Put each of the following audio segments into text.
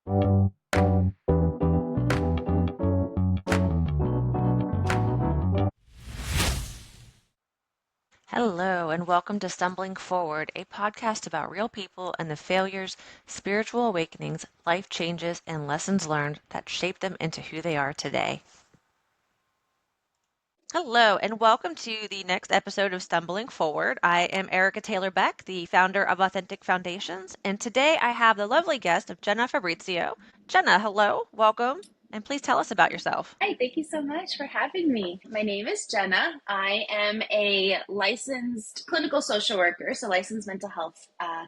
Hello, and welcome to Stumbling Forward, a podcast about real people and the failures, spiritual awakenings, life changes, and lessons learned that shape them into who they are today. Hello, and welcome to the next episode of Stumbling Forward. I am Erica Taylor Beck, the founder of Authentic Foundations, and today I have the lovely guest of Jenna Fabrizio. Jenna, hello, welcome, and please tell us about yourself. Hi, thank you so much for having me. My name is Jenna. I am a licensed clinical social worker, so licensed mental health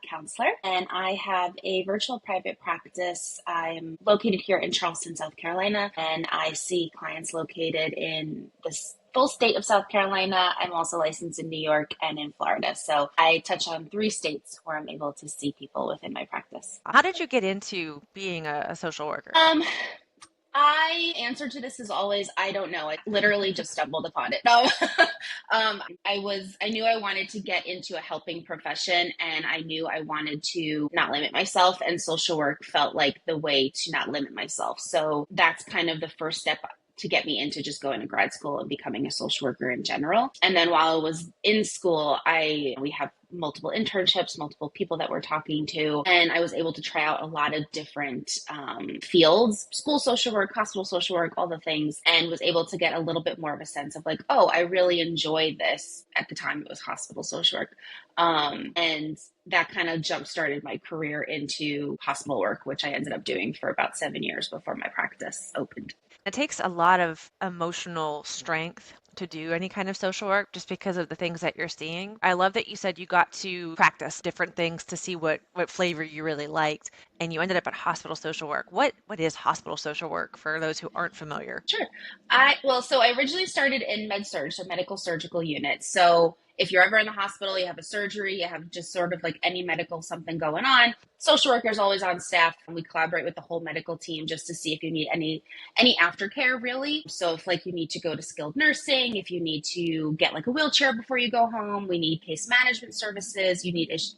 counselor, and I have a virtual private practice. I'm located here in Charleston, South Carolina, and I see clients located in this full state of South Carolina. I'm also licensed in New York and in Florida. So I touch on 3 states where I'm able to see people within my practice. How did you get into being a social worker? I answer to this is always, I don't know. I literally just stumbled upon it. No, I knew I wanted to get into a helping profession, and I knew I wanted to not limit myself, and social work felt like the way to not limit myself. So that's kind of the first step to get me into just going to grad school and becoming a social worker in general. And then while I was in school, we have multiple internships, multiple people that we're talking to, and I was able to try out a lot of different fields, school social work, hospital social work, all the things, and was able to get a little bit more of a sense of like, oh, I really enjoy this. At the time, it was hospital social work. And that kind of jump started my career into hospital work, which I ended up doing for about 7 years before my practice opened. It takes a lot of emotional strength to do any kind of social work just because of the things that you're seeing. I love that you said you got to practice different things to see what flavor you really liked, and you ended up at hospital social work. What is hospital social work for those who aren't familiar? Sure. So I originally started in med surg, so medical surgical unit. So if you're ever in the hospital, you have a surgery, you have just sort of like any medical something going on, social workers always on staff, and we collaborate with the whole medical team just to see if you need any aftercare really. So if like you need to go to skilled nursing, if you need to get like a wheelchair before you go home, we need case management services,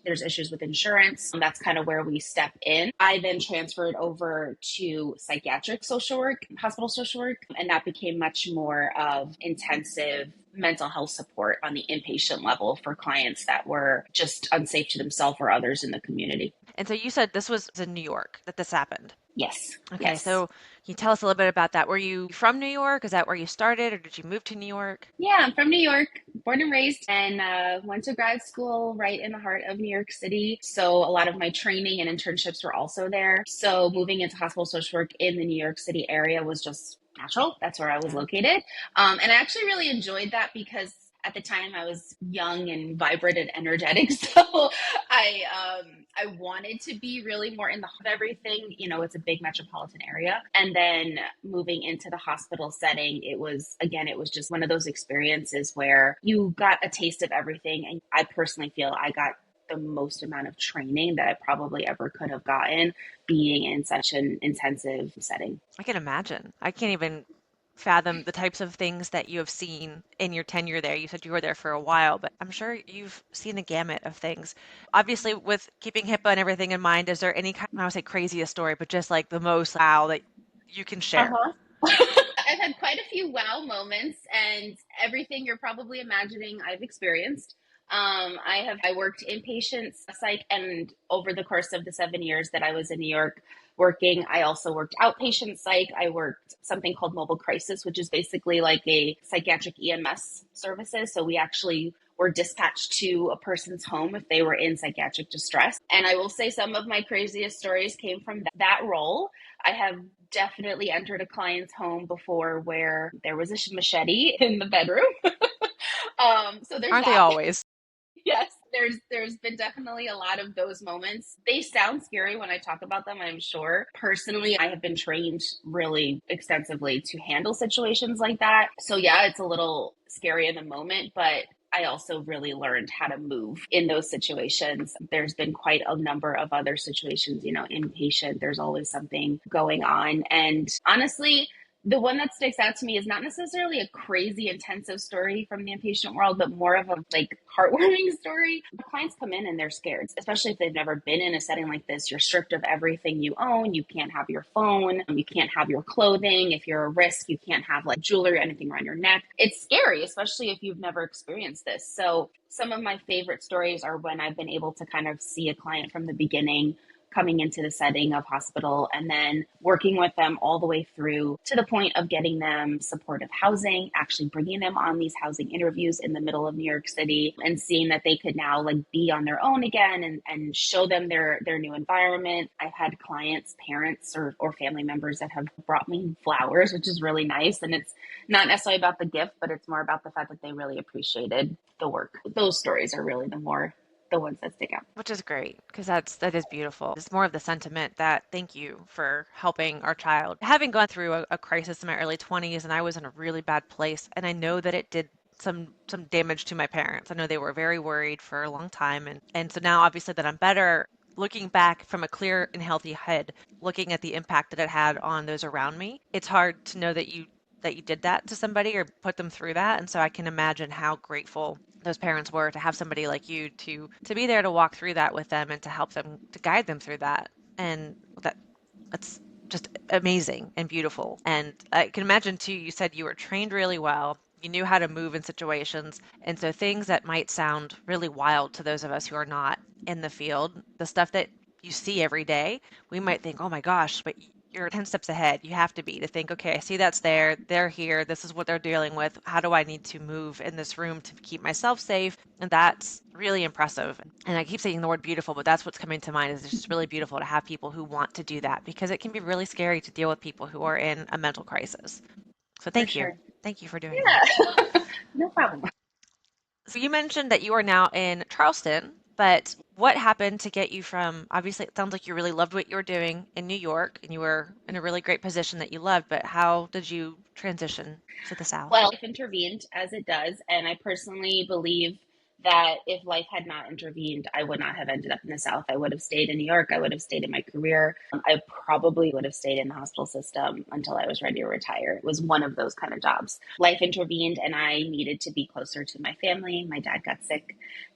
there's issues with insurance. And that's kind of where we step in. I then transferred over to psychiatric social work, hospital social work, and that became much more of intensive mental health support on the inpatient level for clients that were just unsafe to themselves or others in the community. And so you said this was in New York that this happened. Yes. Okay, Yes. so can you tell us a little bit about that? Were you from New York? Is that where you started, or did you move to New York? Yeah, I'm from New York, born and raised, and went to grad school right in the heart of New York City. So a lot of my training and internships were also there. So moving into hospital social work in the New York City area was just natural. That's where I was located. And I actually really enjoyed that because at the time I was young and vibrant and energetic. So I I wanted to be really more in the heart of everything. You know, it's a big metropolitan area. And then moving into the hospital setting, it was just one of those experiences where you got a taste of everything. And I personally feel I got the most amount of training that I probably ever could have gotten being in such an intensive setting. I can imagine. I can't even fathom the types of things that you have seen in your tenure there. You said you were there for a while, but I'm sure you've seen the gamut of things. Obviously, with keeping HIPAA and everything in mind, is there any kind, I don't want to say craziest story, but just like the most wow that you can share? Uh-huh. I've had quite a few wow moments, and everything you're probably imagining I've experienced. I worked inpatient psych, and over the course of the 7 years that I was in New York working, I also worked outpatient psych. I worked something called mobile crisis, which is basically like a psychiatric EMS services. So we actually were dispatched to a person's home if they were in psychiatric distress. And I will say some of my craziest stories came from that role. I have definitely entered a client's home before where there was a machete in the bedroom. So there's Aren't they that. always? Yes, there's been definitely a lot of those moments. They sound scary when I talk about them, I'm sure. Personally, I have been trained really extensively to handle situations like that. So yeah, it's a little scary in the moment, but I also really learned how to move in those situations. There's been quite a number of other situations, you know, inpatient, there's always something going on. And honestly, The one that sticks out to me is not necessarily a crazy intensive story from the inpatient world, but more of a like heartwarming story. The clients come in and they're scared, especially if they've never been in a setting like this. You're stripped of everything you own. You can't have your phone. You can't have your clothing. If you're a risk, you can't have like jewelry or anything around your neck. It's scary, especially if you've never experienced this. So some of my favorite stories are when I've been able to kind of see a client from the beginning coming into the setting of hospital and then working with them all the way through to the point of getting them supportive housing, actually bringing them on these housing interviews in the middle of New York City and seeing that they could now like be on their own again and show them their new environment. I've had clients, parents or family members that have brought me flowers, which is really nice. And it's not necessarily about the gift, but it's more about the fact that they really appreciated the work. Those stories are really the ones that stick out. Which is great because that is beautiful. It's more of the sentiment that thank you for helping our child. Having gone through a crisis in my early 20s and I was in a really bad place, and I know that it did some damage to my parents. I know they were very worried for a long time, and so now obviously that I'm better, looking back from a clear and healthy head, looking at the impact that it had on those around me, it's hard to know that you did that to somebody or put them through that. And so I can imagine how grateful those parents were to have somebody like you to be there to walk through that with them and to help them to guide them through that. And that's just amazing and beautiful. And I can imagine too, you said you were trained really well. You knew how to move in situations. And so things that might sound really wild to those of us who are not in the field, the stuff that you see every day, we might think, oh my gosh, but you're 10 steps ahead. You have to be to think, okay, I see that's there. They're here. This is what they're dealing with. How do I need to move in this room to keep myself safe? And that's really impressive. And I keep saying the word beautiful, but that's what's coming to mind is it's just really beautiful to have people who want to do that because it can be really scary to deal with people who are in a mental crisis. So For thank you. sure. Thank you for doing that. Yeah, no problem. So you mentioned that you are now in Charleston, but what happened to get you from, obviously it sounds like you really loved what you were doing in New York and you were in a really great position that you loved, but how did you transition to the South? Well, life intervened as it does. And I personally believe that if life had not intervened, I would not have ended up in the South. I would have stayed in New York. I would have stayed in my career. I probably would have stayed in the hospital system until I was ready to retire. It was one of those kind of jobs. Life intervened and I needed to be closer to my family. My dad got sick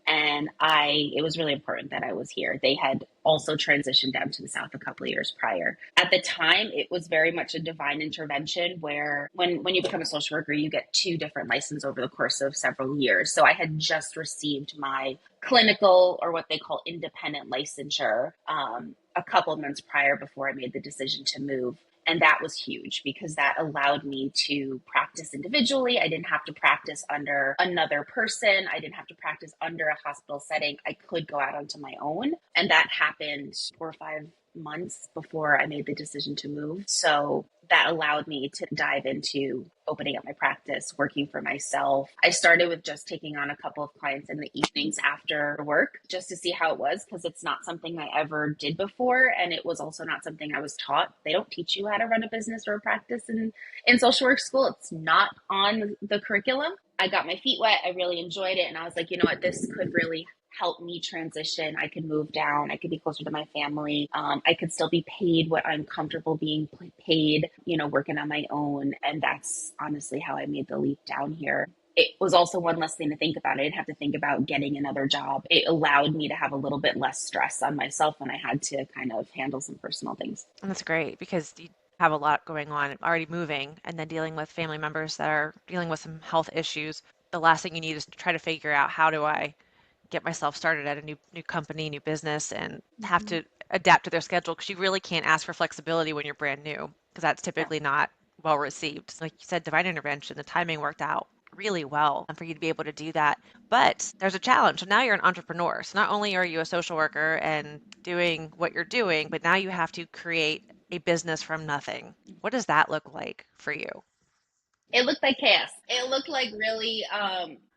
and it was really important that I was here. They had also transitioned down to the South a couple of years prior. At the time, it was very much a divine intervention where when you become a social worker, you get two different licenses over the course of several years. So I had just received my clinical or what they call independent licensure a couple of months prior before I made the decision to move. And that was huge because that allowed me to practice individually. I didn't have to practice under another person. I didn't have to practice under a hospital setting. I could go out onto my own. And that happened 4 or 5 months before I made the decision to move. So that allowed me to dive into opening up my practice, working for myself. I started with just taking on a couple of clients in the evenings after work just to see how it was because it's not something I ever did before. And it was also not something I was taught. They don't teach you how to run a business or a practice in social work school. It's not on the curriculum. I got my feet wet. I really enjoyed it. And I was like, you know what, this could really help me transition. I could move down. I could be closer to my family. I could still be paid what I'm comfortable being paid, working on my own. And that's honestly how I made the leap down here. It was also one less thing to think about. I didn't have to think about getting another job. It allowed me to have a little bit less stress on myself when I had to kind of handle some personal things. And that's great because you have a lot going on, already moving, and then dealing with family members that are dealing with some health issues. The last thing you need is to try to figure out how do I get myself started at a new company, new business, and have Mm-hmm. to adapt to their schedule because you really can't ask for flexibility when you're brand new because that's Yeah. typically not well received. Like you said, divine intervention, the timing worked out really well and for you to be able to do that. But there's a challenge. So now you're an entrepreneur. So not only are you a social worker and doing what you're doing, but now you have to create a business from nothing. What does that look like for you? It looked like chaos. It looked like really.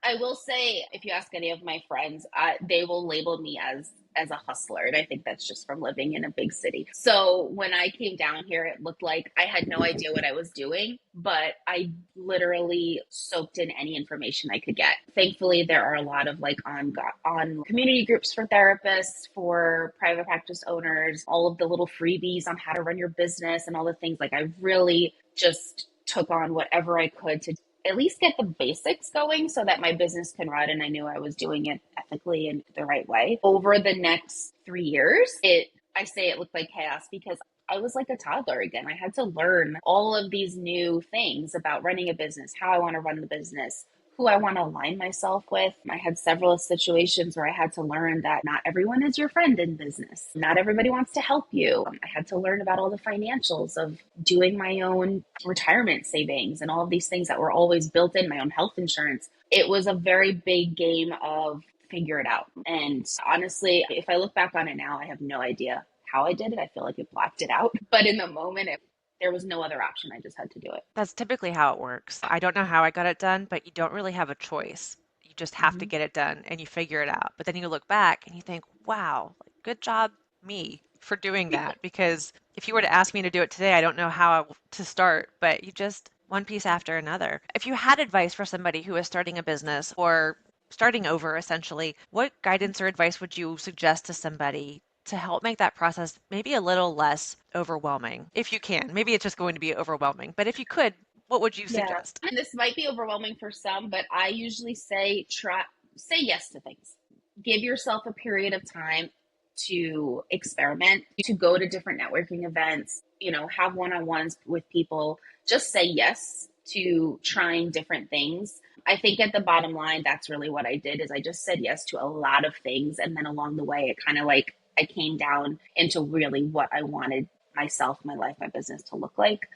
I will say, if you ask any of my friends, they will label me as a hustler, and I think that's just from living in a big city. So when I came down here, it looked like I had no idea what I was doing, but I literally soaked in any information I could get. Thankfully, there are a lot of like on community groups for therapists, for private practice owners, all of the little freebies on how to run your business and all the things. Like I really just took on whatever I could to at least get the basics going so that my business can run and I knew I was doing it ethically and the right way. Over the next 3 years, I say it looked like chaos because I was like a toddler again. I had to learn all of these new things about running a business, how I want to run the business, who I want to align myself with. I had several situations where I had to learn that not everyone is your friend in business. Not everybody wants to help you. I had to learn about all the financials of doing my own retirement savings and all of these things that were always built in, my own health insurance. It was a very big game of figure it out. And honestly, if I look back on it now, I have no idea how I did it. I feel like it blacked it out. But in the moment, there was no other option. I just had to do it. That's typically how it works. I don't know how I got it done, but you don't really have a choice. You just have to Mm-hmm. get it done and you figure it out. But then you look back and you think, wow, like, good job, me, for doing that. Because if you were to ask me to do it today, I don't know to start, but you just one piece after another. If you had advice for somebody who is starting a business or starting over, essentially, what guidance or advice would you suggest to somebody to help make that process maybe a little less overwhelming, if you can? Maybe it's just going to be overwhelming, but if you could, what would you Yeah. suggest? And this might be overwhelming for some, but I usually say yes to things. Give yourself a period of time to experiment, to go to different networking events, have one-on-ones with people. Just say yes to trying different things. I think at the bottom line, that's really what I did is I just said yes to a lot of things. And then along the way, it kind of like I came down into really what I wanted myself, my life, my business to look like.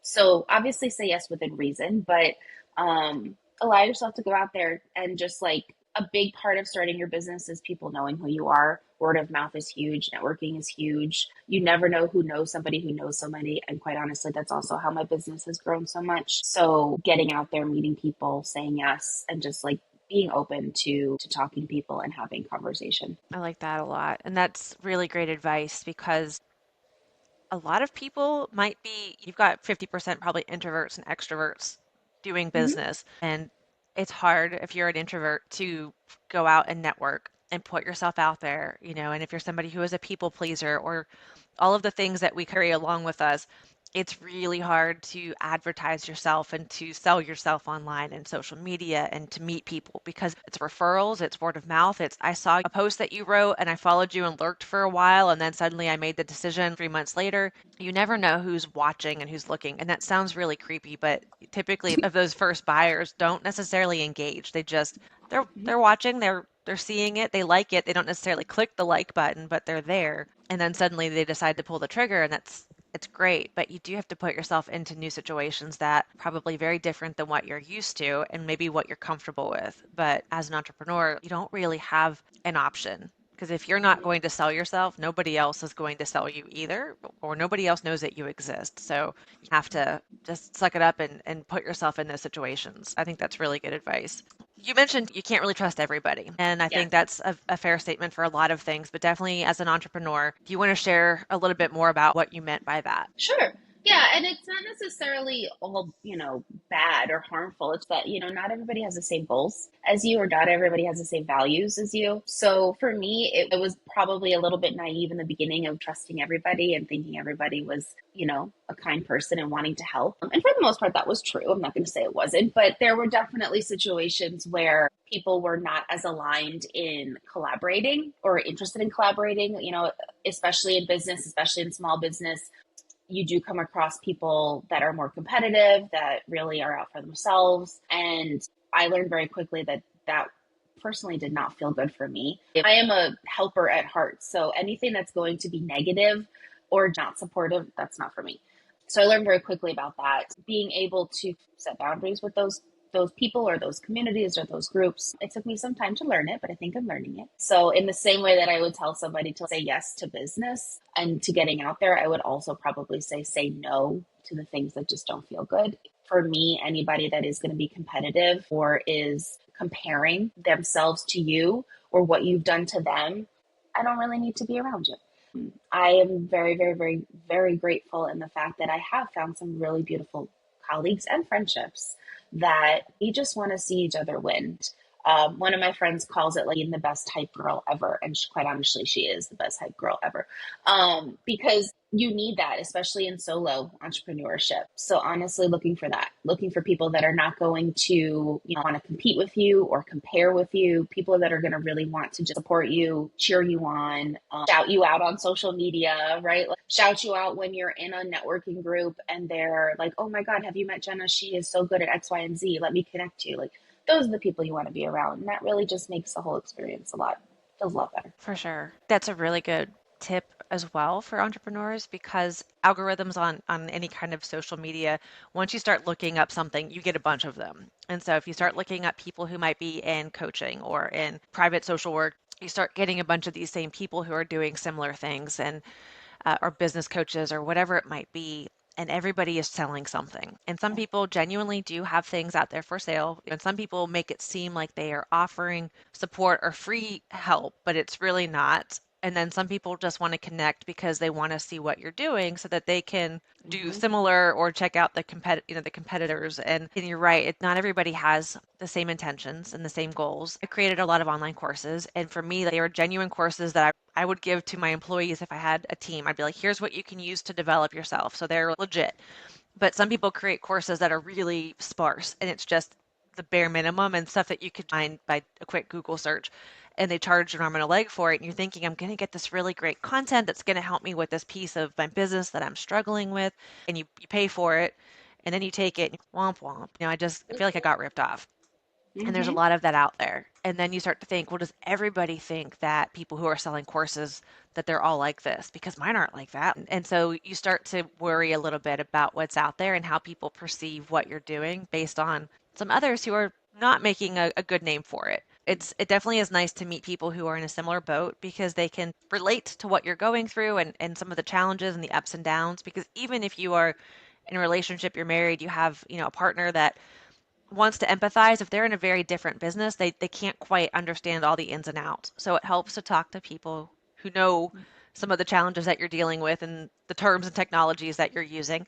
So obviously say yes within reason, but allow yourself to go out there and just like a big part of starting your business is people knowing who you are. Word of mouth is huge. Networking is huge. You never know who knows somebody who knows somebody. And quite honestly, that's also how my business has grown so much. So getting out there, meeting people, saying yes, and just like being open to talking to people and having conversation. I like that a lot. And that's really great advice because a lot of people might be, you've got 50% probably introverts and extroverts doing Mm-hmm. business. And it's hard if you're an introvert to go out and network and put yourself out there, and if you're somebody who is a people pleaser or all of the things that we carry along with us, it's really hard to advertise yourself and to sell yourself online and social media and to meet people because it's referrals, it's word of mouth. It's I saw a post that you wrote and I followed you and lurked for a while and then suddenly I made the decision 3 months later. You never know who's watching and who's looking. And that sounds really creepy, but typically of those first buyers don't necessarily engage. They're watching, they're seeing it, they like it. They don't necessarily click the like button, but they're there. And then suddenly they decide to pull the trigger and it's great, but you do have to put yourself into new situations that are probably very different than what you're used to and maybe what you're comfortable with. But as an entrepreneur, you don't really have an option because if you're not going to sell yourself, nobody else is going to sell you either, or nobody else knows that you exist. So you have to just suck it up and put yourself in those situations. I think that's really good advice. You mentioned you can't really trust everybody, and I Yes. think that's a fair statement for a lot of things, but definitely as an entrepreneur, do you want to share a little bit more about what you meant by that? Sure. Yeah, and it's not necessarily all, bad or harmful. It's that, not everybody has the same goals as you, or not everybody has the same values as you. So for me, it was probably a little bit naive in the beginning of trusting everybody and thinking everybody was, a kind person and wanting to help. And for the most part, that was true. I'm not going to say it wasn't, but there were definitely situations where people were not as aligned in collaborating or interested in collaborating, especially in business, especially in small business. You do come across people that are more competitive, that really are out for themselves. And I learned very quickly that personally did not feel good for me. I am a helper at heart. So anything that's going to be negative or not supportive, that's not for me. So I learned very quickly about that. Being able to set boundaries with those people or those communities or those groups. It took me some time to learn it, but I think I'm learning it. So in the same way that I would tell somebody to say yes to business and to getting out there, I would also probably say no to the things that just don't feel good. For me, anybody that is going to be competitive or is comparing themselves to you or what you've done to them, I don't really need to be around you. I am very, very, very, very grateful in the fact that I have found some really beautiful colleagues and friendships that we just want to see each other win. One of my friends calls it like being the best hype girl ever. And quite honestly, she is the best hype girl ever. Because You need that, especially in solo entrepreneurship. So honestly, looking for that, looking for people that are not going to, want to compete with you or compare with you, people that are going to really want to just support you, cheer you on, shout you out on social media, right? Like, shout you out when you're in a networking group and they're like, oh my God, have you met Jenna? She is so good at X, Y, and Z. Let me connect you. Like, those are the people you want to be around. And that really just makes the whole experience feels a lot better. For sure. That's a really good tip as well for entrepreneurs because algorithms on any kind of social media, once you start looking up something, you get a bunch of them. And so if you start looking up people who might be in coaching or in private social work, you start getting a bunch of these same people who are doing similar things and or business coaches or whatever it might be. And everybody is selling something. And some people genuinely do have things out there for sale. And some people make it seem like they are offering support or free help, but it's really not. And then some people just want to connect because they want to see what you're doing so that they can do Mm-hmm. similar or check out the competitors. And you're right, not everybody has the same intentions and the same goals. I created a lot of online courses, and for me, they were genuine courses that I would give to my employees if I had a team. I'd be like, here's what you can use to develop yourself. So they're legit. But some people create courses that are really sparse and it's just the bare minimum and stuff that you could find by a quick Google search. And they charge an arm and a leg for it. And you're thinking, I'm going to get this really great content that's going to help me with this piece of my business that I'm struggling with. And you pay for it. And then you take it and womp womp. I feel like I got ripped off. And there's a Mm-hmm. lot of that out there. And then you start to think, well, does everybody think that people who are selling courses that they're all like this? Because mine aren't like that. And so you start to worry a little bit about what's out there and how people perceive what you're doing based on some others who are not making a good name for it. It definitely is nice to meet people who are in a similar boat because they can relate to what you're going through and some of the challenges and the ups and downs. Because even if you are in a relationship, you're married, you have, a partner that wants to empathize, if they're in a very different business, they can't quite understand all the ins and outs. So it helps to talk to people who know some of the challenges that you're dealing with and the terms and technologies that you're using.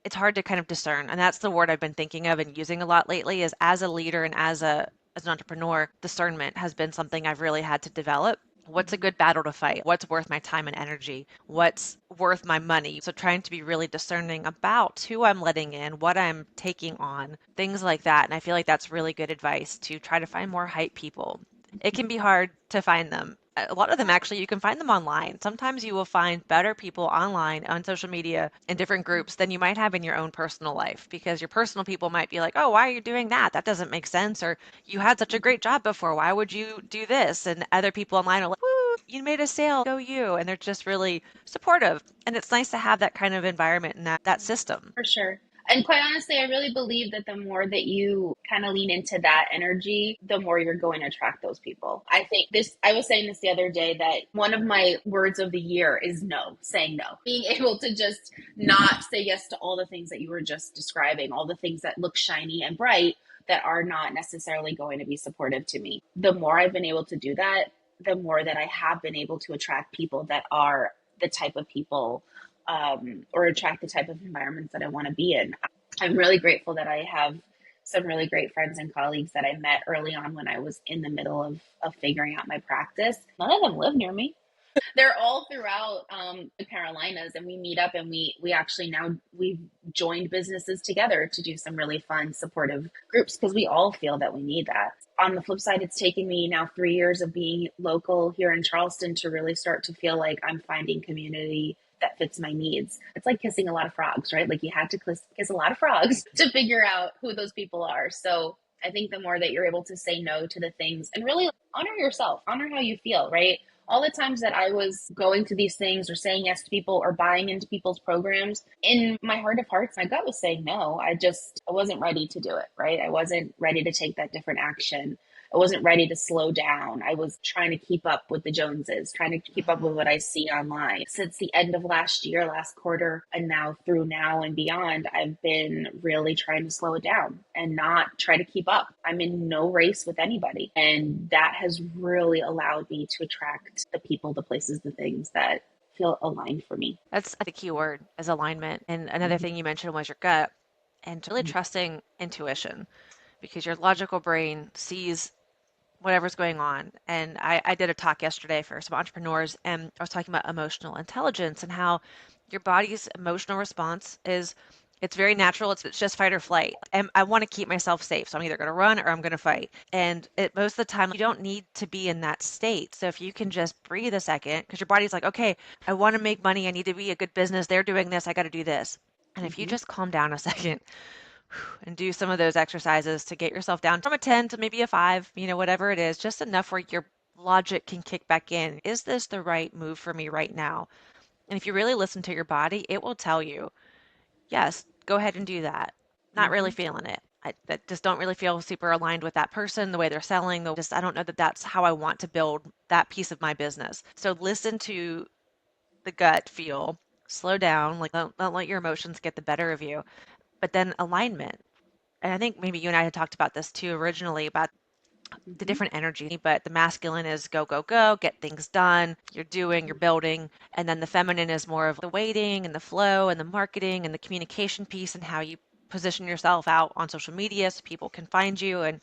It's hard to kind of discern, and that's the word I've been thinking of and using a lot lately is as a leader and as an entrepreneur, discernment has been something I've really had to develop. What's a good battle to fight? What's worth my time and energy? What's worth my money? So trying to be really discerning about who I'm letting in, what I'm taking on, things like that. And I feel like that's really good advice to try to find more hype people. It can be hard to find them. A lot of them actually, you can find them online. Sometimes you will find better people online on social media in different groups than you might have in your own personal life because your personal people might be like, oh, why are you doing that? That doesn't make sense. Or you had such a great job before. Why would you do this? And other people online are like, woo, you made a sale, go you. And they're just really supportive. And it's nice to have that kind of environment and that system. For sure. And quite honestly, I really believe that the more that you kind of lean into that energy, the more you're going to attract those people. I think I was saying this the other day that one of my words of the year is no, saying no. Being able to just not say yes to all the things that you were just describing, all the things that look shiny and bright that are not necessarily going to be supportive to me. The more I've been able to do that, the more that I have been able to attract people that are the type of people or attract the type of environments that I want to be in. I'm really grateful that I have some really great friends and colleagues that I met early on when I was in the middle of figuring out my practice. None of them live near me. They're all throughout the Carolinas, and we meet up and we actually now we've joined businesses together to do some really fun supportive groups because we all feel that we need that. On the flip side, it's taken me now 3 years of being local here in Charleston to really start to feel like I'm finding community that fits my needs. It's like kissing a lot of frogs, right? Like you had to kiss a lot of frogs to figure out who those people are. So I think the more that you're able to say no to the things and really honor yourself, honor how you feel, right? All the times that I was going to these things or saying yes to people or buying into people's programs, in my heart of hearts, my gut was saying no. I wasn't ready to do it, right? I wasn't ready to take that different action. I wasn't ready to slow down. I was trying to keep up with the Joneses, trying to keep up with what I see online. Since the end of last year, last quarter, and now through now and beyond, I've been really trying to slow it down and not try to keep up. I'm in no race with anybody. And that has really allowed me to attract the people, the places, the things that feel aligned for me. That's the key word is alignment. And another thing you mentioned was your gut and really trusting intuition because your logical brain sees whatever's going on. And I did a talk yesterday for some entrepreneurs, and I was talking about emotional intelligence and how your body's emotional response is it's very natural. It's just fight or flight. And I want to keep myself safe. So I'm either going to run or I'm going to fight. And most of the time, you don't need to be in that state. So if you can just breathe a second, because your body's like, okay, I want to make money. I need to be a good business. They're doing this. I got to do this. And if you Mm-hmm. just calm down a second and do some of those exercises to get yourself down from a 10 to maybe a 5, whatever it is, just enough where your logic can kick back in. Is this the right move for me right now? And if you really listen to your body, it will tell you, yes, go ahead and do that. Not really Mm-hmm. feeling it. That just don't really feel super aligned with that person, the way they're selling. I don't know that that's how I want to build that piece of my business. So listen to the gut feel, slow down, like don't let your emotions get the better of you. But then alignment. And I think maybe you and I had talked about this too originally about the Mm-hmm. different energy, but the masculine is go, go, go, get things done, you're doing, you're building. And then the feminine is more of the waiting and the flow and the marketing and the communication piece and how you position yourself out on social media so people can find you. And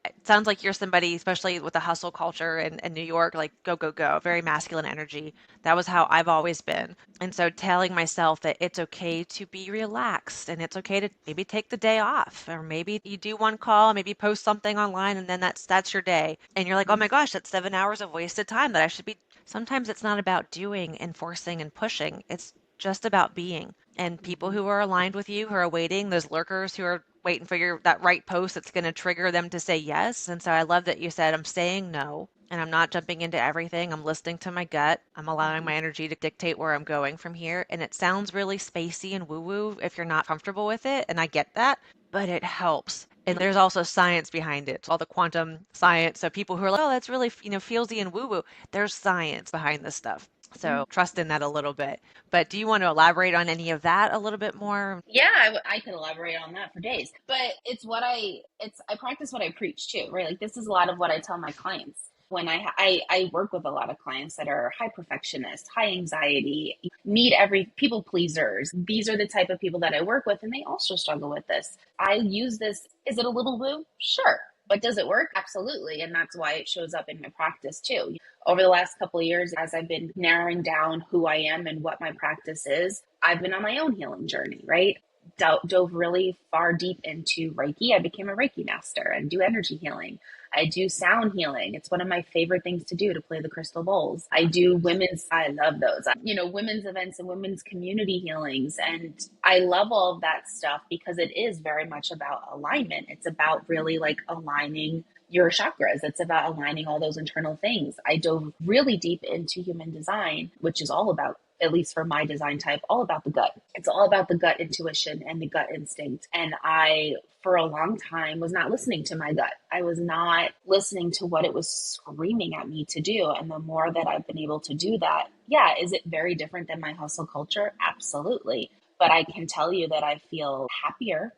it sounds like you're somebody, especially with the hustle culture in New York, like go, go, go, very masculine energy. That was how I've always been. And so telling myself that it's okay to be relaxed and it's okay to maybe take the day off, or maybe you do one call, maybe post something online, and then that's your day. And you're like, oh my gosh, that's 7 hours of wasted time that I should be. Sometimes it's not about doing and forcing and pushing. It's just about being. And people Mm-hmm. who are aligned with you, who are waiting, those lurkers who are waiting for that right post that's going to trigger them to say yes. And so I love that you said, I'm saying no and I'm not jumping into everything. I'm listening to my gut. I'm allowing Mm-hmm. my energy to dictate where I'm going from here. And it sounds really spacey and woo woo if you're not comfortable with it. And I get that, but it helps. And there's also science behind it, all the quantum science. So people who are like, oh, that's really, feelsy and woo woo. There's science behind this stuff. Mm-hmm. So trust in that a little bit. But do you want to elaborate on any of that a little bit more? Yeah, I could elaborate on that for days. But I practice what I preach too, right? Like this is a lot of what I tell my clients when I work with a lot of clients that are high perfectionists, high anxiety, need every people pleasers. These are the type of people that I work with, and they also struggle with this. I use this. Is it a little woo? Sure. But does it work? Absolutely. And that's why it shows up in my practice too. Over the last couple of years, as I've been narrowing down who I am and what my practice is, I've been on my own healing journey, right? Dove really far deep into Reiki. I became a Reiki master and do energy healing. I do sound healing. It's one of my favorite things to do, to play the crystal bowls. I do I love those, women's events and women's community healings. And I love all of that stuff because it is very much about alignment. It's about really like aligning your chakras. It's about aligning all those internal things. I dove really deep into human design, which is all about, at least for my design type, all about the gut. It's all about the gut intuition and the gut instinct. And I, for a long time, was not listening to my gut. I was not listening to what it was screaming at me to do. And the more that I've been able to do that, yeah, is it very different than my hustle culture? Absolutely. But I can tell you that I feel happier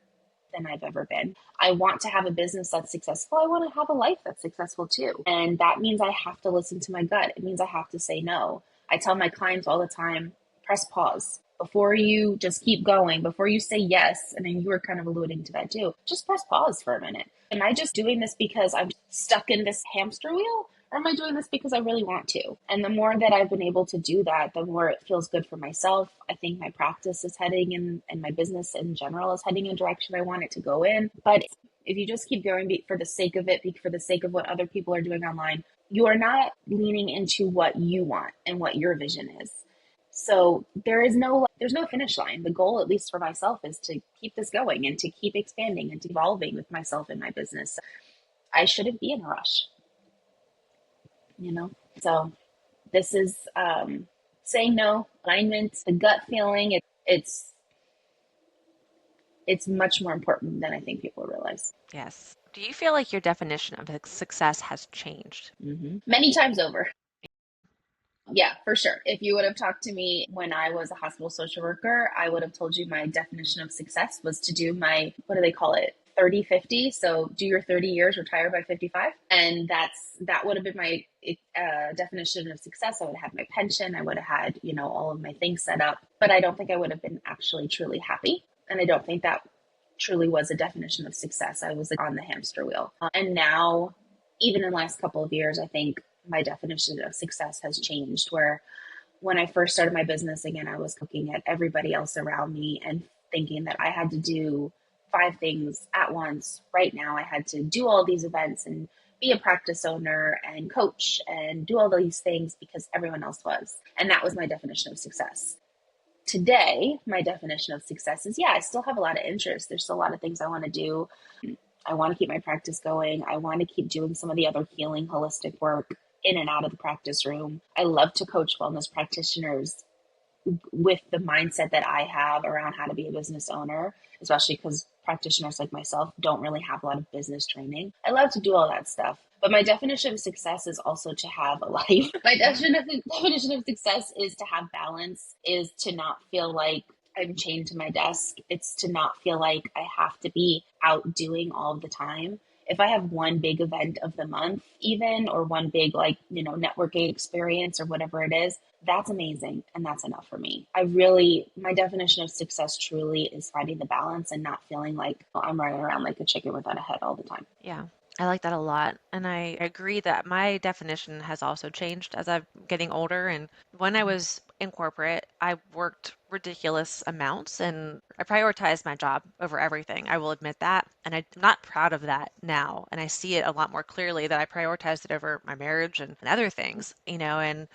than I've ever been. I want to have a business that's successful. I want to have a life that's successful too. And that means I have to listen to my gut. It means I have to say no. I tell my clients all the time, press pause. Before you just keep going, before you say yes, and then you were kind of alluding to that too, just press pause for a minute. Am I just doing this because I'm stuck in this hamster wheel? Or am I doing this because I really want to? And the more that I've been able to do that, the more it feels good for myself. I think my practice is heading in, and my business in general is heading in a direction I want it to go in. But if you just keep going for the sake of it, for the sake of what other people are doing online, you are not leaning into what you want and what your vision is. So there's no finish line. The goal, at least for myself, is to keep this going and to keep expanding and to evolving with myself and my business. I shouldn't be in a rush, you know? So this is saying no, alignment, the gut feeling. It's much more important than I think people realize. Yes. Do you feel like your definition of success has changed? Many times over. Yeah, for sure. If you would have talked to me when I was a hospital social worker, I would have told you my definition of success was to do my, what do they call it? 30-50. So do your 30 years, retire by 55. And that would have been my definition of success. I would have had my pension. I would have had, all of my things set up, but I don't think I would have been actually truly happy. And I don't think that truly was a definition of success. I was like on the hamster wheel. And now, even in the last couple of years, I think my definition of success has changed. Where when I first started my business, again, I was looking at everybody else around me and thinking that I had to do five things at once. Right now, I had to do all these events and be a practice owner and coach and do all these things because everyone else was. And that was my definition of success. Today, my definition of success is, yeah, I still have a lot of interest. There's still a lot of things I want to do. I want to keep my practice going. I want to keep doing some of the other healing, holistic work in and out of the practice room. I love to coach wellness practitioners with the mindset that I have around how to be a business owner, especially because practitioners like myself don't really have a lot of business training. I love to do all that stuff. But my definition of success is also to have a life. My definition of success is to have balance, is to not feel like I'm chained to my desk. It's to not feel like I have to be out doing all the time. If I have one big event of the month, even, or one big, like, networking experience or whatever it is, that's amazing. And that's enough for me. My definition of success truly is finding the balance and not feeling like I'm running around like a chicken without a head all the time. Yeah, I like that a lot. And I agree that my definition has also changed as I'm getting older. And when I was in corporate, I worked ridiculous amounts and I prioritized my job over everything. I will admit that. And I'm not proud of that now. And I see it a lot more clearly that I prioritized it over my marriage and other things, and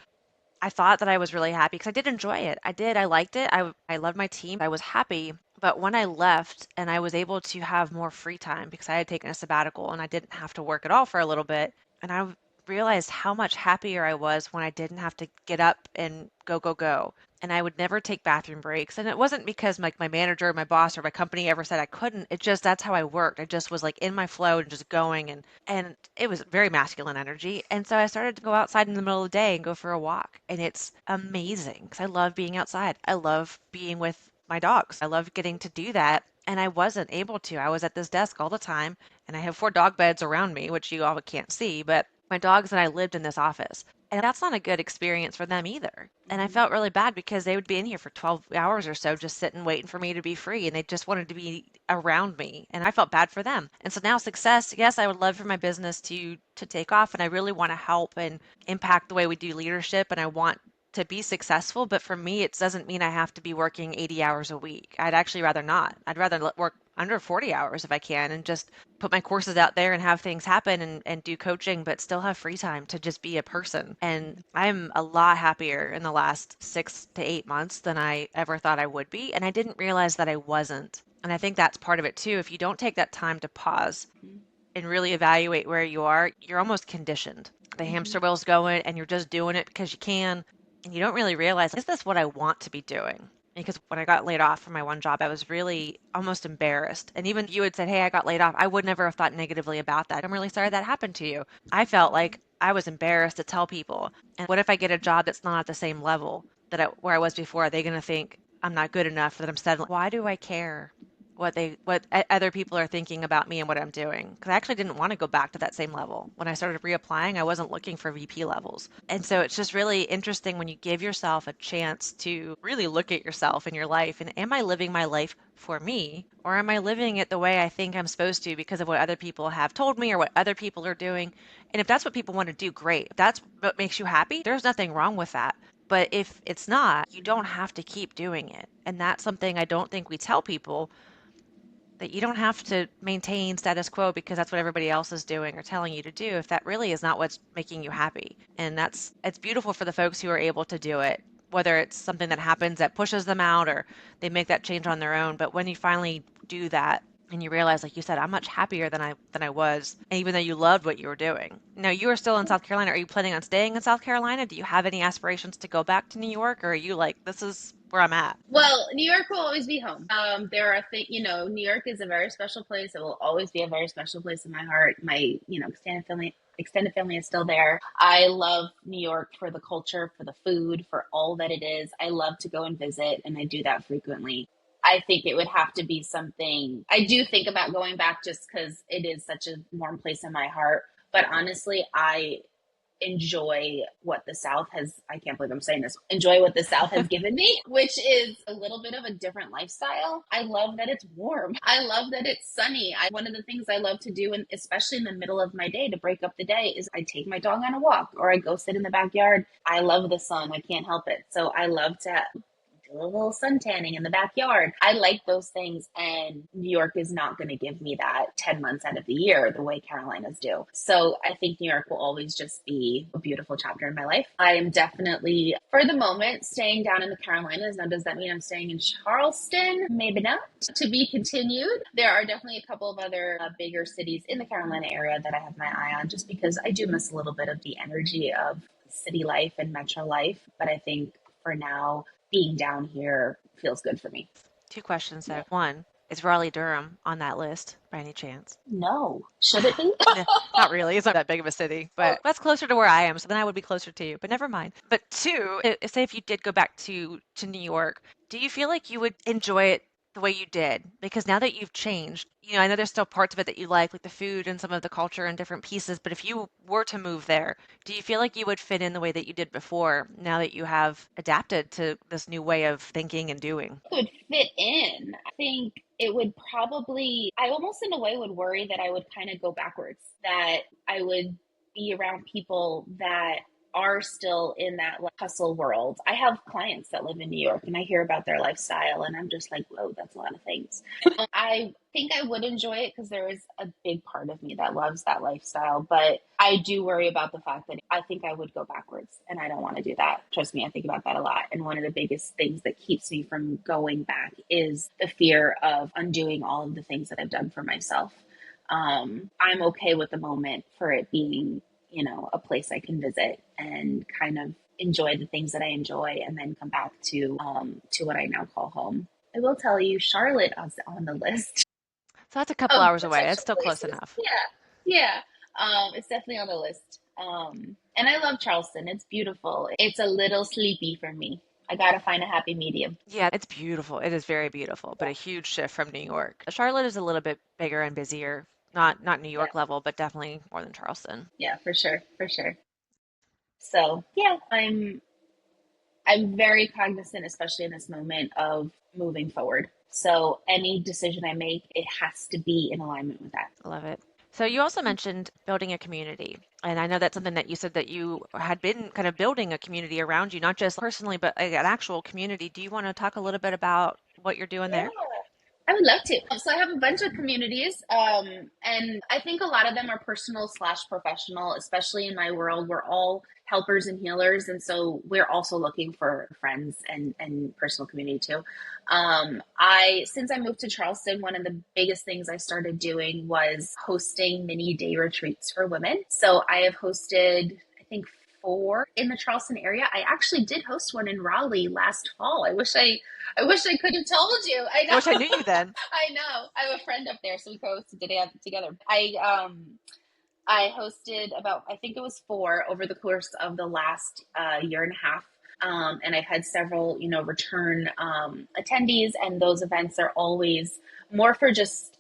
I thought that I was really happy because I did enjoy it. I did. I liked it. I loved my team. I was happy. But when I left and I was able to have more free time because I had taken a sabbatical and I didn't have to work at all for a little bit, and I realized how much happier I was when I didn't have to get up and go, go, go. And I would never take bathroom breaks. And it wasn't because my manager, my boss, or my company ever said I couldn't. It just that's how I worked. I just was like in my flow and just going and it was very masculine energy. And so I started to go outside in the middle of the day and go for a walk. And it's amazing because I love being outside. I love being with my dogs. I love getting to do that. And I wasn't able to. I was at this desk all the time, and I have four dog beds around me, which you all can't see, but my dogs and I lived in this office. And that's not a good experience for them either. And I Mm-hmm. felt really bad because they would be in here for 12 hours or so just sitting waiting for me to be free and they just wanted to be around me and I felt bad for them. And so now success, yes, I would love for my business to take off and I really want to help and impact the way we do leadership and I want to be successful, but for me it doesn't mean I have to be working 80 hours a week. I'd actually rather not. I'd rather work under 40 hours if I can and just put my courses out there and have things happen and do coaching, but still have free time to just be a person. And I'm a lot happier in the last 6 to 8 months than I ever thought I would be. And I didn't realize that I wasn't. And I think that's part of it too. If you don't take that time to pause and really evaluate where you are, you're almost conditioned. The Mm-hmm. hamster wheel's going and you're just doing it because you can. And you don't really realize, is this what I want to be doing? Because when I got laid off from my one job, I was really almost embarrassed. And even if you had said, hey, I got laid off, I would never have thought negatively about that. I'm really sorry that happened to you. I felt like I was embarrassed to tell people. And what if I get a job that's not at the same level where I was before? Are they going to think I'm not good enough that I'm settling? Why do I care? What other people are thinking about me and what I'm doing. Because I actually didn't want to go back to that same level. When I started reapplying, I wasn't looking for VP levels. And so it's just really interesting when you give yourself a chance to really look at yourself in your life and am I living my life for me or am I living it the way I think I'm supposed to because of what other people have told me or what other people are doing? And if that's what people want to do, great. If that's what makes you happy, there's nothing wrong with that. But if it's not, you don't have to keep doing it. And that's something I don't think we tell people that you don't have to maintain status quo because that's what everybody else is doing or telling you to do if that really is not what's making you happy. And it's beautiful for the folks who are able to do it, whether it's something that happens that pushes them out or they make that change on their own. But when you finally do that and you realize, like you said, I'm much happier than I was, even though you loved what you were doing. Now you are still in South Carolina. Are you planning on staying in South Carolina? Do you have any aspirations to go back to New York, or are you like, this is where I'm at? Well, New York will always be home. There are things, New York is a very special place. It will always be a very special place in my heart. My, extended family is still there. I love New York for the culture, for the food, for all that it is. I love to go and visit, and I do that frequently. I think it would have to be something. I do think about going back just because it is such a warm place in my heart. But honestly, enjoy what the South has, I can't believe I'm saying this, enjoy what the South has given me, which is a little bit of a different lifestyle. I love that it's warm. I love that it's sunny. One of the things I love to do, and especially in the middle of my day to break up the day, is I take my dog on a walk or I go sit in the backyard. I love the sun. I can't help it. So I love to do a little sun tanning in the backyard. I like those things, and New York is not going to give me that 10 months out of the year the way Carolinas do. So I think New York will always just be a beautiful chapter in my life. I am definitely, for the moment, staying down in the Carolinas. Now, does that mean I'm staying in Charleston? Maybe not. To be continued. There are definitely a couple of other bigger cities in the Carolina area that I have my eye on, just because I do miss a little bit of the energy of city life and metro life. But I think for now, being down here feels good for me. Two questions there. One, is Raleigh Durham on that list by any chance? No. Should it be? No, not really. It's not that big of a city, but that's closer to where I am, so then I would be closer to you. But never mind. But two, say if you did go back to New York, do you feel like you would enjoy it the way you did? Because now that you've changed, I know there's still parts of it that you like the food and some of the culture and different pieces, but if you were to move there, do you feel like you would fit in the way that you did before now that you have adapted to this new way of thinking and doing? It would fit in. I think it would probably, I almost in a way would worry that I would kind of go backwards, that I would be around people that are still in that like, hustle world. I have clients that live in New York and I hear about their lifestyle and I'm just like, whoa, that's a lot of things. I think I would enjoy it because there is a big part of me that loves that lifestyle. But I do worry about the fact that I think I would go backwards and I don't want to do that. Trust me, I think about that a lot. And one of the biggest things that keeps me from going back is the fear of undoing all of the things that I've done for myself. I'm okay with the moment for it being, a place I can visit and kind of enjoy the things that I enjoy and then come back to what I now call home. I will tell you, Charlotte is on the list So that's a couple of hours away. That's potential still close places. enough. Yeah. It's definitely on the list. And I love Charleston. It's beautiful. It's a little sleepy for me. I gotta find a happy medium. Yeah, it's beautiful. It is very beautiful, but a huge shift from New York. Charlotte is a little bit bigger and busier. Not New Yeah, York level, but definitely more than Charleston. yeah, for sure, for sure. So yeah, I'm very cognizant, especially in this moment, of moving forward. So any decision I make, it has to be in alignment with that. I love it. So you also mentioned building a community. And I know that's something that you said that you had been kind of building a community around you, not just personally, but an actual community. Do you want to talk a little bit about what you're doing Yeah. there? I would love to. So I have a bunch of communities, and I think a lot of them are personal slash professional. Especially in my world, we're all helpers and healers, and so we're also looking for friends and personal community too. I since I moved to Charleston, one of the biggest things I started doing was hosting mini day retreats for women. So I have hosted, I think, four in the Charleston area. I actually did host one in Raleigh last fall. I wish I could have told you. I I wish I know. knew you then. I know. I have a friend up there, so we co-hosted the day together. I hosted about, I think it was four over the course of the last year and a half. And I've had several, return attendees, and those events are always more for just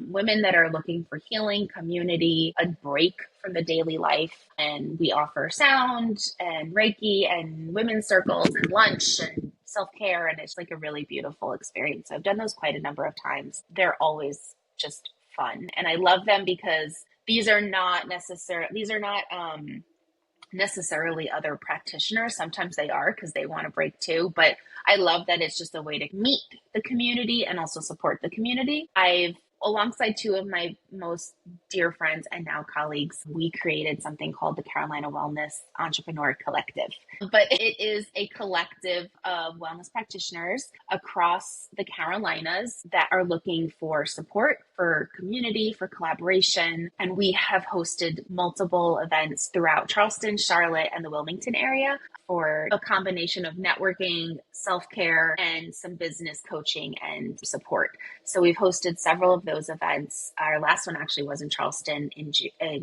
women that are looking for healing, community, a break from the daily life. And we offer sound and Reiki and women's circles and lunch and self care. And it's like a really beautiful experience. I've done those quite a number of times. They're always just fun. And I love them because these are not necessarily other practitioners. Sometimes they are because they want to break too, but I love that it's just a way to meet the community and also support the community. I've alongside two of my most dear friends and now colleagues, we created something called the Carolina Wellness Entrepreneur Collective. But it is a collective of wellness practitioners across the Carolinas that are looking for support, for community, for collaboration. And we have hosted multiple events throughout Charleston, Charlotte, and the Wilmington area for a combination of networking, self care, and some business coaching and support. So we've hosted several of those events. Our last one actually was in Charleston in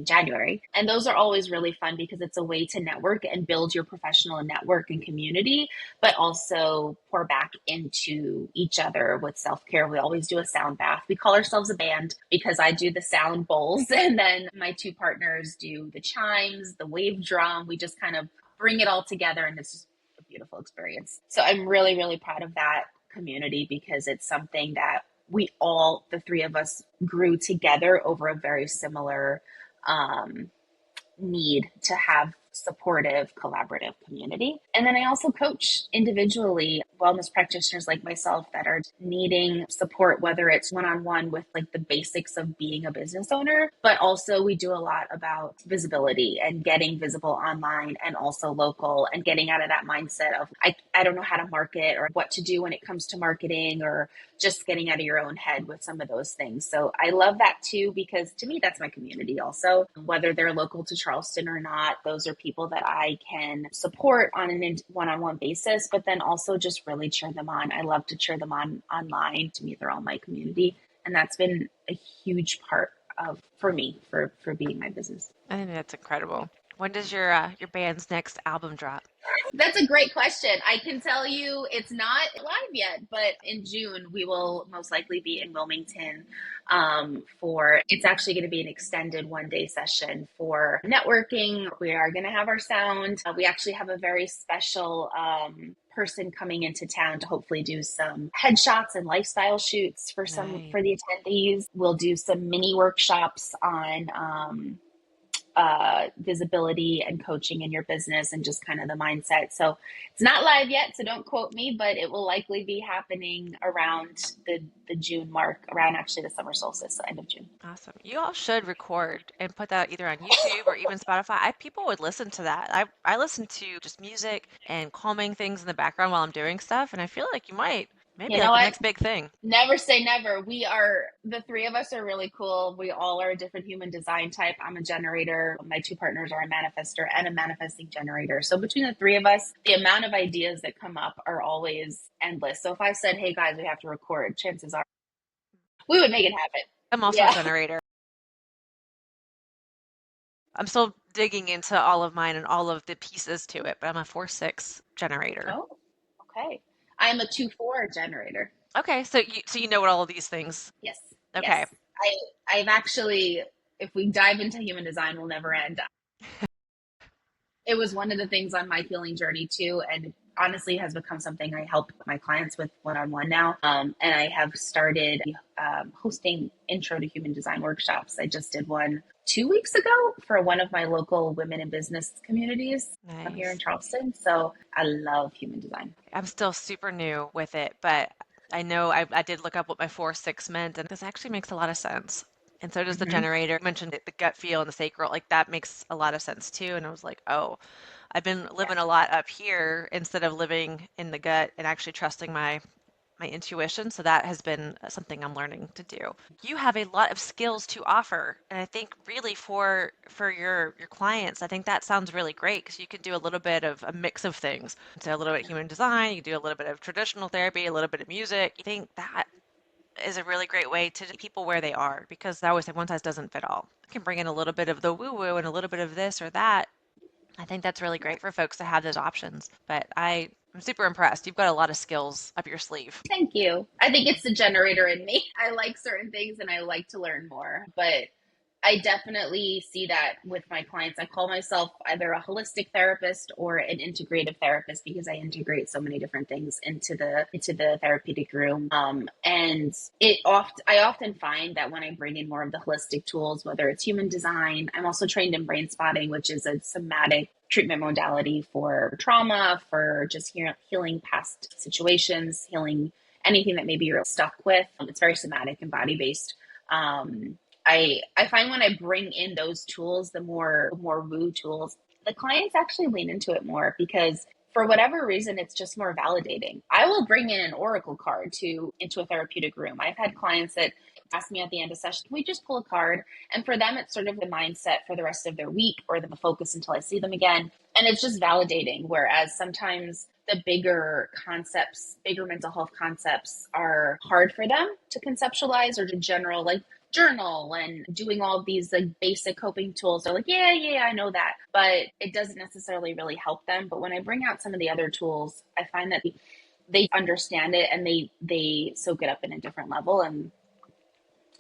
January. And those are always really fun because it's a way to network and build your professional network and community, but also pour back into each other with self-care. We always do a sound bath. We call ourselves a band because I do the sound bowls and then my two partners do the chimes, the wave drum. We just kind of bring it all together and it's just a beautiful experience. So I'm really, really proud of that community because it's something that we all, the three of us, grew together over a very similar need to have supportive, collaborative community. And then I also coach individually wellness practitioners like myself that are needing support, whether it's one-on-one with like the basics of being a business owner, but also we do a lot about visibility and getting visible online and also local and getting out of that mindset of I don't know how to market or what to do when it comes to marketing or just getting out of your own head with some of those things. So I love that too, because to me, that's my community also, whether they're local to Charleston or not, those are people that I can support on a one-on-one basis, but then also just really cheer them on. I love to cheer them on online. To me, they're all my community. And that's been a huge part of, for me, for being my business. I think that's incredible. When does your band's next album drop? That's a great question. I can tell you it's not live yet, but in June we will most likely be in Wilmington for it's actually going to be an extended 1 day session for networking. We are going to have our sound. We actually have a very special person coming into town to hopefully do some headshots and lifestyle shoots for Nice. for the attendees. We'll do some mini workshops on visibility and coaching in your business and just kind of the mindset. So it's not live yet, so don't quote me, but it will likely be happening around the June mark, around actually the summer solstice, so end of June. Awesome. You all should record and put that either on YouTube or even Spotify. People would listen to that. I listen to just music and calming things in the background while I'm doing stuff, and I feel like you might maybe You know like the what? next big thing. Never say never. The three of us are really cool. We all are a different human design type. I'm a generator. My two partners are a manifester and a manifesting generator. So between the three of us, the amount of ideas that come up are always endless. So if I said, hey guys, we have to record, chances are we would make it happen. I'm also a Yeah. generator. I'm still digging into all of mine and all of the pieces to it, but I'm a 4/6 generator. Oh, okay. I'm a 2/4 generator. Okay, so you know what all of these things. Yes. Okay. Yes. I've actually, if we dive into human design, we'll never end. It was one of the things on my healing journey too, and honestly has become something I help my clients with one-on-one now. And I have started hosting intro to human design workshops. I just did one 2 weeks ago for one of my local women in business communities here in Nice. Charleston. So I love human design. I'm still super new with it, but I know I did look up what my 4/6 meant, and this actually makes a lot of sense. And so does the Mm-hmm. generator. You mentioned the gut feel and the sacral, like that makes a lot of sense too. And I was like, oh, I've been Yeah. living a lot up here instead of living in the gut and actually trusting my intuition. So that has been something I'm learning to do. You have a lot of skills to offer, and I think really for your clients, I think that sounds really great because you can do a little bit of a mix of things. So a little bit of human design, you can do a little bit of traditional therapy, a little bit of music. I think that is a really great way to meet people where they are because I always say one size doesn't fit all. You can bring in a little bit of the woo woo and a little bit of this or that. I think that's really great for folks to have those options. But I'm super impressed. You've got a lot of skills up your sleeve. Thank you. I think it's the generator in me. I like certain things and I like to learn more. But I definitely see that with my clients. I call myself either a holistic therapist or an integrative therapist because I integrate so many different things into the therapeutic room. And I often find that when I bring in more of the holistic tools, whether it's human design, I'm also trained in brain spotting, which is a somatic treatment modality for trauma, for just healing past situations, healing anything that maybe you're stuck with. It's very somatic and body based. I find when I bring in those tools, the more woo tools, the clients actually lean into it more because for whatever reason, it's just more validating. I will bring in an oracle card into a therapeutic room. I've had clients that ask me at the end of session, can we just pull a card? And for them, it's sort of the mindset for the rest of their week or the focus until I see them again. And it's just validating. Whereas sometimes the bigger concepts, bigger mental health concepts are hard for them to conceptualize, or to general, like journal and doing all of these like basic coping tools. They're like, yeah, I know that, but it doesn't necessarily really help them. But when I bring out some of the other tools, I find that they understand it, and they soak it up in a different level, and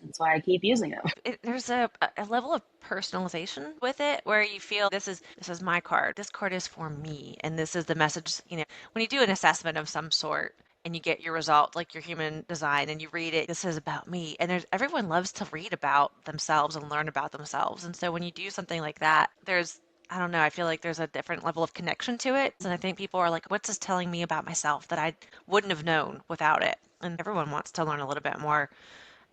that's why I keep using it. There's a level of personalization with it where you feel this is my card. This card is for me, and this is the message. When you do an assessment of some sort and you get your result, like your human design, and you read it, this is about me. And everyone loves to read about themselves and learn about themselves. And so when you do something like that, I don't know, I feel like there's a different level of connection to it. And I think people are like, what's this telling me about myself that I wouldn't have known without it? And everyone wants to learn a little bit more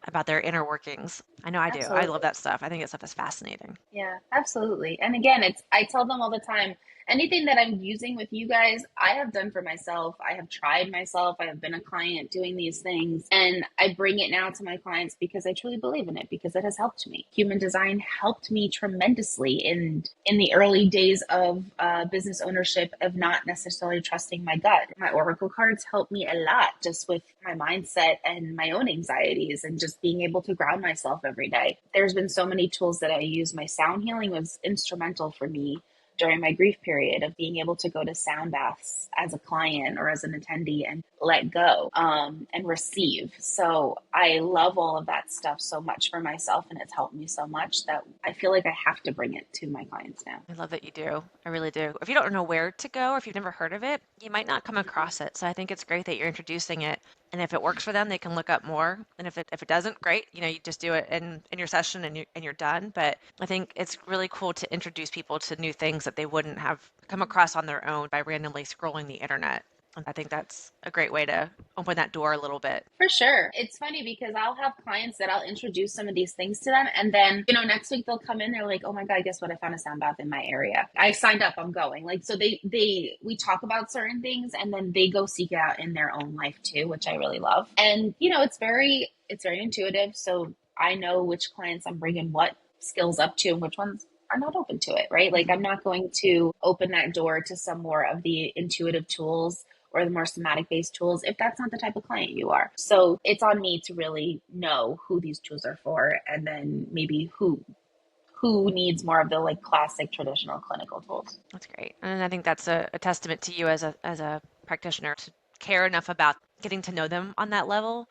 about their inner workings. I know I do. I love Absolutely. that stuff. I think that stuff is fascinating. Yeah, absolutely. And again, I tell them all the time, anything that I'm using with you guys, I have done for myself. I have tried myself. I have been a client doing these things, and I bring it now to my clients because I truly believe in it, because it has helped me. Human design helped me tremendously in the early days of business ownership, of not necessarily trusting my gut. My oracle cards helped me a lot just with my mindset and my own anxieties, and just being able to ground myself every day. There's been so many tools that I use. My sound healing was instrumental for me during my grief period, of being able to go to sound baths as a client or as an attendee and let go, and receive. So I love all of that stuff so much for myself, and it's helped me so much that I feel like I have to bring it to my clients now. I love that you do. I really do. If you don't know where to go, or if you've never heard of it, you might not come across it. So I think it's great that you're introducing it. And if it works for them, they can look up more. And if it doesn't, great. You just do it in your session, and you're done. But I think it's really cool to introduce people to new things that they wouldn't have come across on their own by randomly scrolling the internet. And I think that's a great way to open that door a little bit. For sure. It's funny because I'll have clients that I'll introduce some of these things to them. And then, next week they'll come in, they're like, oh my God, guess what? I found a sound bath in my area. I signed up, I'm going. Like, so we talk about certain things, and then they go seek it out in their own life too, which I really love. And, it's very intuitive. So I know which clients I'm bringing what skills up to and which ones are not open to it, right? Like, I'm Mhm. not going to open that door to some more of the intuitive tools or the more somatic based tools if that's not the type of client you are. So it's on me to really know who these tools are for, and then maybe who needs more of the like classic traditional clinical tools. That's great. And I think that's a testament to you as a practitioner to care enough about getting to know them on that level.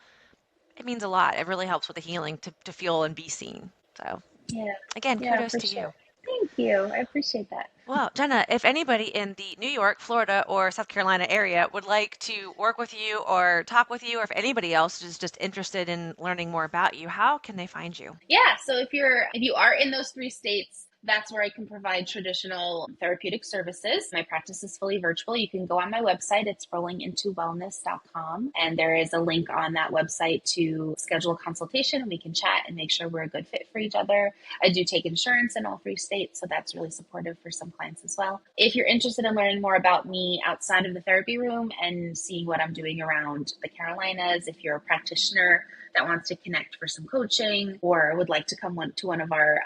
It means a lot. It really helps with the healing to feel and be seen. So Yeah. again, Yeah, kudos for to sure. you. Thank you. I appreciate that. Well, Jenna, if anybody in the New York, Florida, or South Carolina area would like to work with you or talk with you, or if anybody else is just interested in learning more about you, how can they find you? Yeah, so if you are in those three states, that's where I can provide traditional therapeutic services. My practice is fully virtual. You can go on my website. It's rollingintowellness.com. And there is a link on that website to schedule a consultation, and we can chat and make sure we're a good fit for each other. I do take insurance in all three states, so that's really supportive for some clients as well. If you're interested in learning more about me outside of the therapy room and seeing what I'm doing around the Carolinas, if you're a practitioner that wants to connect for some coaching or would like to come to one of our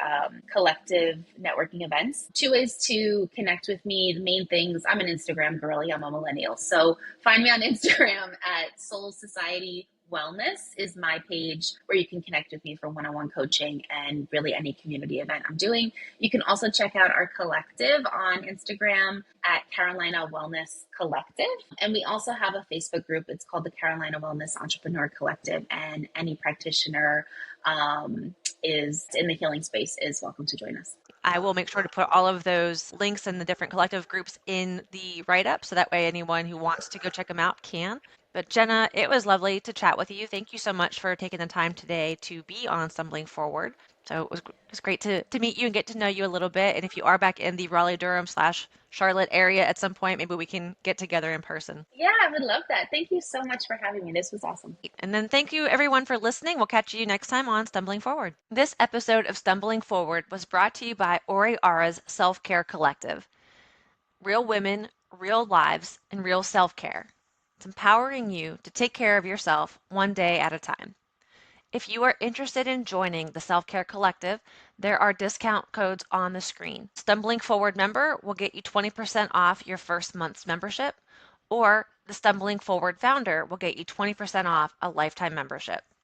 collective networking events. Two ways to connect with me. The main things, I'm an Instagram girly, I'm a millennial. So find me on Instagram at Soul Society Wellness is my page where you can connect with me for one-on-one coaching and really any community event I'm doing. You can also check out our collective on Instagram at Carolina Wellness Collective. And we also have a Facebook group. It's called the Carolina Wellness Entrepreneur Collective. And any practitioner is in the healing space is welcome to join us. I will make sure to put all of those links in the different collective groups in the write up so that way anyone who wants to go check them out can. But Jenna, it was lovely to chat with you. Thank you so much for taking the time today to be on Stumbling Forward. So it was great to meet you and get to know you a little bit. And if you are back in the Raleigh Durham slash Charlotte area at some point, maybe we can get together in person. Yeah, I would love that. Thank you so much for having me. This was awesome. And then thank you everyone for listening. We'll catch you next time on Stumbling Forward. This episode of Stumbling Forward was brought to you by Ori Ara's Self Care Collective. Real women, real lives, and real self care. It's empowering you to take care of yourself one day at a time. If you are interested in joining the Self Care Collective, there are discount codes on the screen. Stumbling Forward member will get you 20% off your first month's membership. Or the Stumbling Forward founder will get you 20% off a lifetime membership.